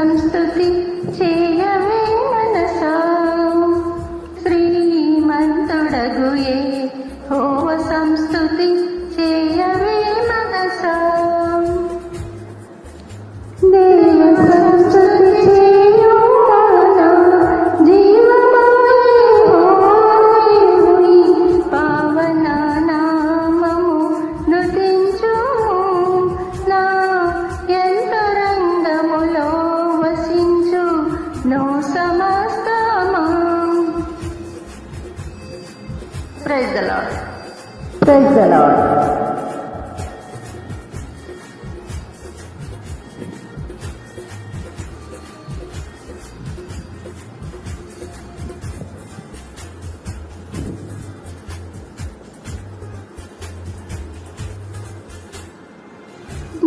సంస్తుతి చేయవే మనసా శ్రీమంతుడగు యెహోవ సంస్తుతి చేయవే మనసా దేవ సంస్తుతి చేయు మన జీవమాయే హోని పావన నామము నుతించుము నా యంతరంగములో వసించు నో సమస్తమా. Praise the Lord. Praise the Lord.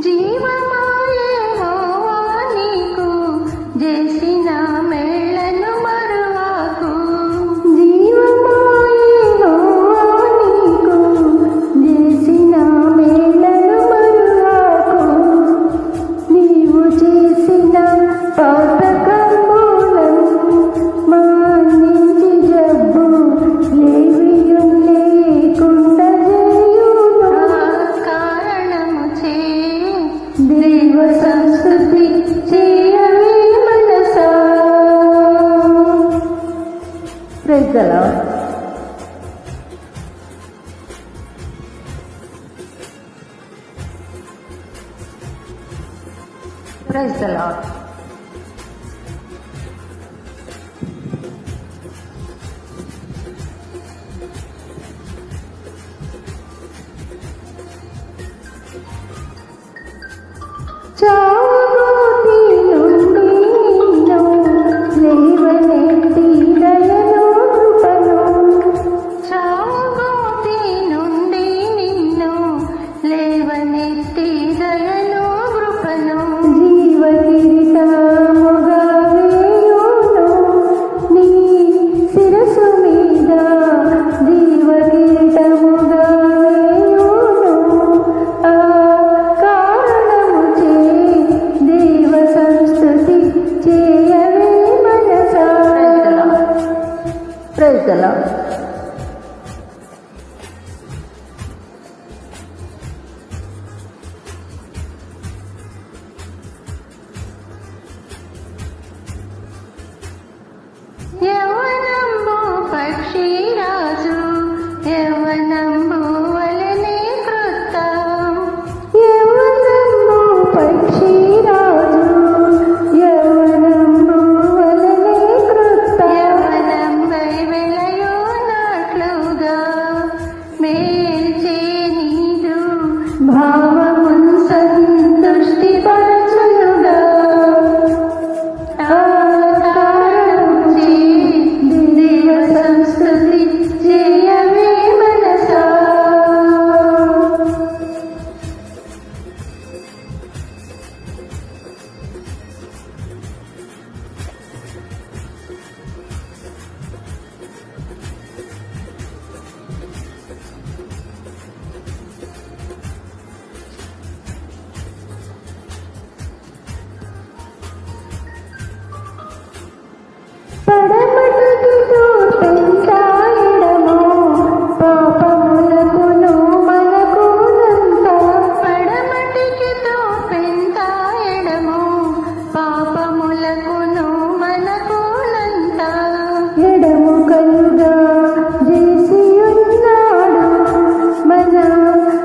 జీవమాయే యెహోవా నీకు చేసిన మేళ్లను మరువకు. జీవమాయే యెహోవా నీకు చేసిన మేళ్లను మరువకు. నీవు చేసిన పాతకంబులను మానించి జబ్బు లేవియున్ లేకుండా చేయును. కారణము చే దేవ సంస్తుతి చేయవే మనసా. Praise the Lord. Praise the Lord. చావుగోతి నుండి నిన్ను లేవనెత్తి దయను కృపను. చావుగోతి నుండి నిన్ను లేవనెత్తి దయను కృపను. జీవకిరీటముగా వేయును నీ శిరస్సు మీద. జీవకిరీటముగా వేయును ఆ కారణము చే దేవ సంస్తుతి చేయవే మనసా. Praise the Lord. యవ్వనంబు పక్షిరాజు యవ్వనంబు వలెనే క్రొత్త. యవ్వనంబు పక్షిరాజు యవ్వనంబు వలెనే క్రొత్త. యవ్వనంబై వెలయునట్లుగా మేల్చే నీదు భావమున్ సంతుష్టి పరచునుగా. దేవ సంస్తుతి చేయవే మనసా. పడమటికి తూర్పెంత ఎడమో పాపములకును మనకునంత. పడమటికి తూర్పెంత ఎడమో పాపములకును మనకునంత. ఎడము కలుగా చేసియున్నాడు మన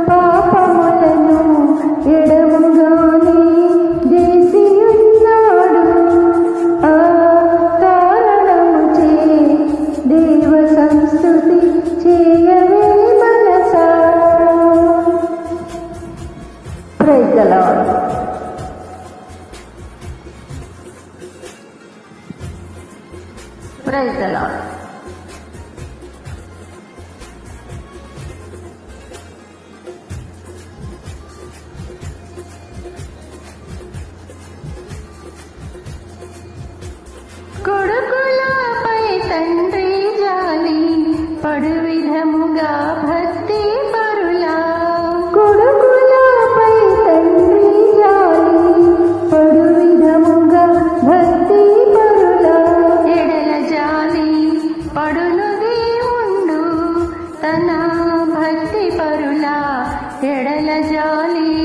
పాపములను ఎడముగానే చేసియున్నాడు. ఆ కారణము చే దేవ సంస్తుతి చేయవే మనసా. Praise the Lord. Praise the Lord. కొడుకులపై తండ్రి జాలి పడు విధముగా భక్తి పరులా. కొడుకులపై తండ్రి జాలి పడు విధముగా తన భక్తి పరుల ఎడల జాలి